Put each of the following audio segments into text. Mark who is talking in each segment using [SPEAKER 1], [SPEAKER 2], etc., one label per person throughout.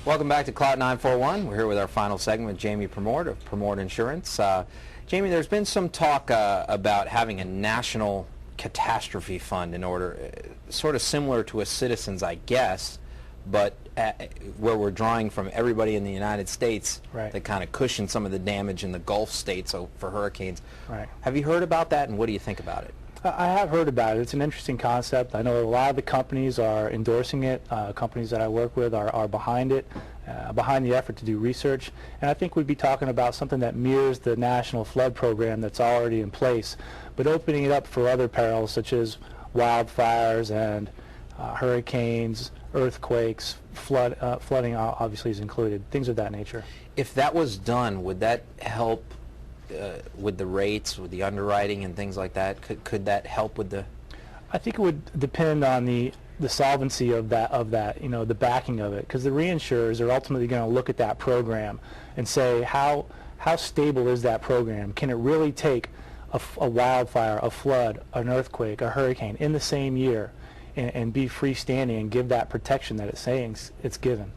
[SPEAKER 1] Welcome back to Clout 941. We're here with our final segment with Jamie Purmort of Purmort Insurance. Jamie, there's been some talk about having a national catastrophe fund in order, sort of similar to a Citizens, I guess, but where we're drawing from everybody in the United States to kind of cushion some of the damage in the Gulf states for hurricanes.
[SPEAKER 2] Right.
[SPEAKER 1] Have you heard about that, and what do you think about it?
[SPEAKER 2] I have heard about it. It's an interesting concept. I know a lot of the companies are endorsing it. Companies that I work with are behind it, behind the effort to do research. And I think we'd be talking about something that mirrors the National Flood Program that's already in place, but opening it up for other perils such wildfires and hurricanes, earthquakes, flooding obviously is included, things of that nature.
[SPEAKER 1] If that was done, would that help with the rates, with the underwriting and things like that? Could that help with the?
[SPEAKER 2] I think it would depend on the solvency of that, you know, the backing of it, because the reinsurers are ultimately going to look at that program and say how stable is that program? Can it really take a wildfire, a flood, an earthquake, a hurricane in the same year and be freestanding and give that protection that it's saying it's given?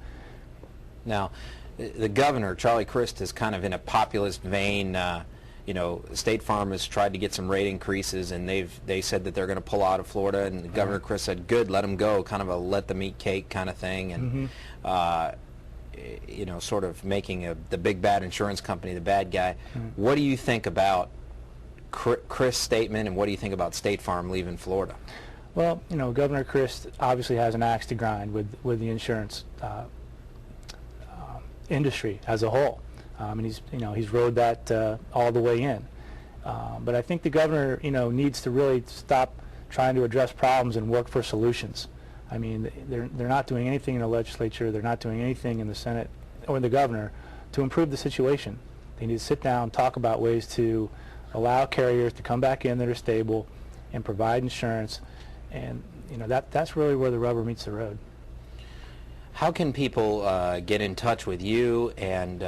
[SPEAKER 1] Now, the governor, Charlie Crist, is kind of in a populist vein. You know, State Farm has tried to get some rate increases, and they said that they're going to pull out of Florida, and Governor Crist said, good, let them go, kind of a let them eat cake kind of thing, and you know, sort of making the big bad insurance company the bad guy. What do you think about Crist's statement, and what do you think about State Farm leaving Florida?
[SPEAKER 2] Well, you know, Governor Crist obviously has an axe to grind with the insurance industry as a whole, and he's rode that all the way in. But I think the governor, you know, needs to really stop trying to address problems and work for solutions. I mean, they're not doing anything in the legislature, they're not doing anything in the Senate or the governor to improve the situation. They need to sit down, talk about ways to allow carriers to come back in that are stable and provide insurance, and you know, that's really where the rubber meets the road.
[SPEAKER 1] How can people get in touch with you, and do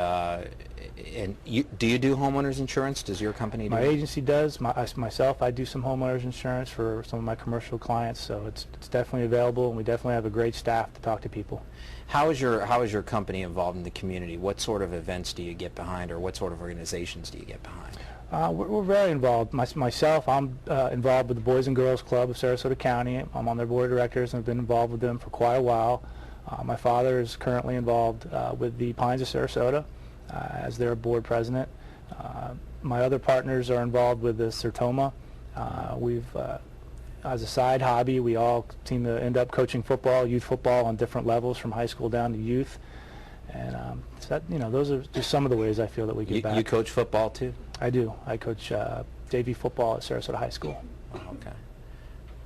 [SPEAKER 1] you do homeowners insurance? Does your company do
[SPEAKER 2] My
[SPEAKER 1] it?
[SPEAKER 2] agency does. Myself, I do some homeowners insurance for some of my commercial clients, so it's definitely available, and we definitely have a great staff to talk to people.
[SPEAKER 1] How is your company involved in the community? What sort of events do you get behind, or what sort of organizations do you get behind?
[SPEAKER 2] We're very involved. Myself, I'm involved with the Boys and Girls Club of Sarasota County. I'm on their board of directors, and I've been involved with them for quite a while. My father is currently involved with the Pines of Sarasota as their board president. My other partners are involved with the Sertoma. As a side hobby, we all seem to end up coaching football, youth football on different levels from high school down to youth. And so that, you know, those are just some of the ways I feel that we give back.
[SPEAKER 1] You coach football too?
[SPEAKER 2] I do. I coach JV football at Sarasota High School.
[SPEAKER 1] Okay.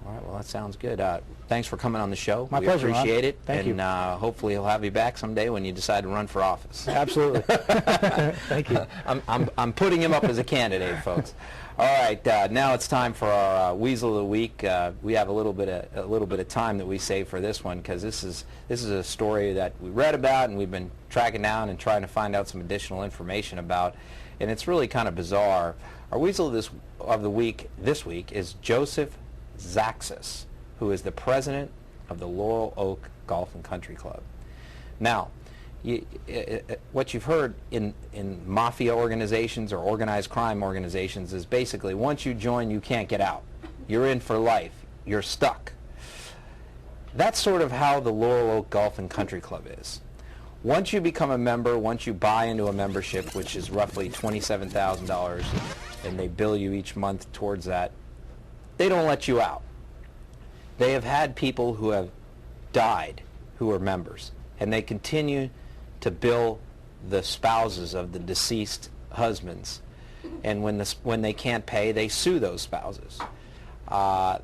[SPEAKER 1] All right, well, that sounds good. Thanks for coming on the show.
[SPEAKER 2] My pleasure,
[SPEAKER 1] We appreciate it.
[SPEAKER 2] Thank you.
[SPEAKER 1] And hopefully he'll have you back someday when you decide to run for office.
[SPEAKER 2] Absolutely. Thank you.
[SPEAKER 1] I'm putting him up as a candidate, folks. All right, now it's time for our Weasel of the Week. We have a little bit of time that we save for this one, because this is a story that we read about and we've been tracking down and trying to find out some additional information about, and it's really kind of bizarre. Our Weasel of the Week this week is Joseph Zaksas, who is the president of the Laurel Oak Golf and Country Club. Now, what you've heard in mafia organizations or organized crime organizations is basically once you join, you can't get out. You're in for life. You're stuck. That's sort of how the Laurel Oak Golf and Country Club is. Once you become a member, once you buy into a membership, which is roughly $27,000, and they bill you each month towards that, they don't let you out. They have had people who have died who are members, and they continue to bill the spouses of the deceased husbands, and when they can't pay, they sue those spouses.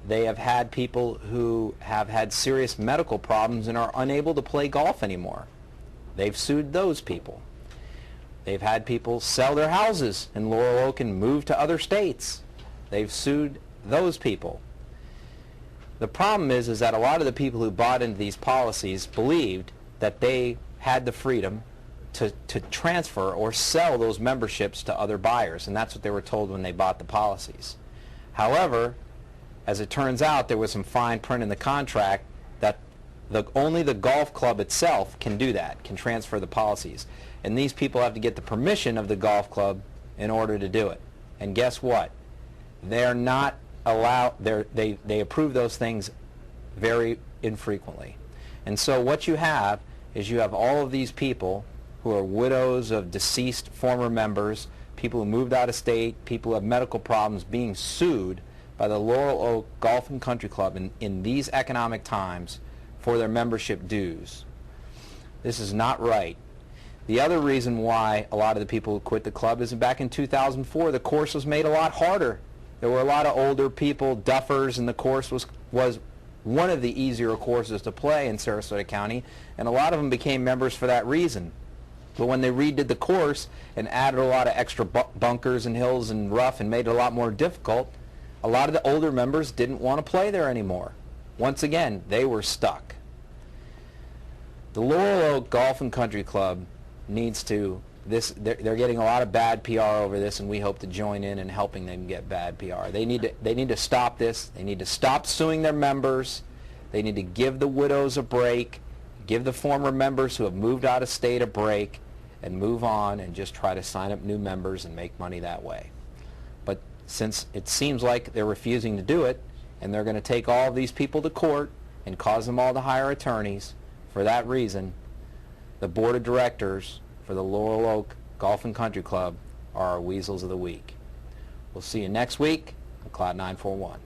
[SPEAKER 1] They have had people who have had serious medical problems and are unable to play golf anymore. They've sued those people. They've had people sell their houses in Laurel Oak and move to other states. They've sued those people. The problem is that a lot of the people who bought into these policies believed that they had the freedom to transfer or sell those memberships to other buyers, and that's what they were told when they bought the policies. However, as it turns out, there was some fine print in the contract that only the golf club itself can do that, can transfer the policies. And these people have to get the permission of the golf club in order to do it. And guess what? They're not allowed, they approve those things very infrequently. And so what you have is you have all of these people who are widows of deceased former members, people who moved out of state, people who have medical problems being sued by the Laurel Oak Golf and Country Club in these economic times for their membership dues. This is not right. The other reason why a lot of the people who quit the club is back in 2004, the course was made a lot harder. There were a lot of older people, duffers, and the course was one of the easier courses to play in Sarasota County, and a lot of them became members for that reason. But when they redid the course and added a lot of extra bunkers and hills and rough and made it a lot more difficult, a lot of the older members didn't want to play there anymore. Once again, they were stuck. The Laurel Oak Golf and Country Club needs to, they're getting a lot of bad PR over this, and we hope to join in helping them get bad PR. They need to stop this. They need to stop suing their members. They need to give the widows a break, give the former members who have moved out of state a break, and move on and just try to sign up new members and make money that way. But since it seems like they're refusing to do it, and they're going to take all of these people to court and cause them all to hire attorneys, for that reason, the board of directors for the Laurel Oak Golf and Country Club are our Weasels of the Week. We'll see you next week on Clout 941.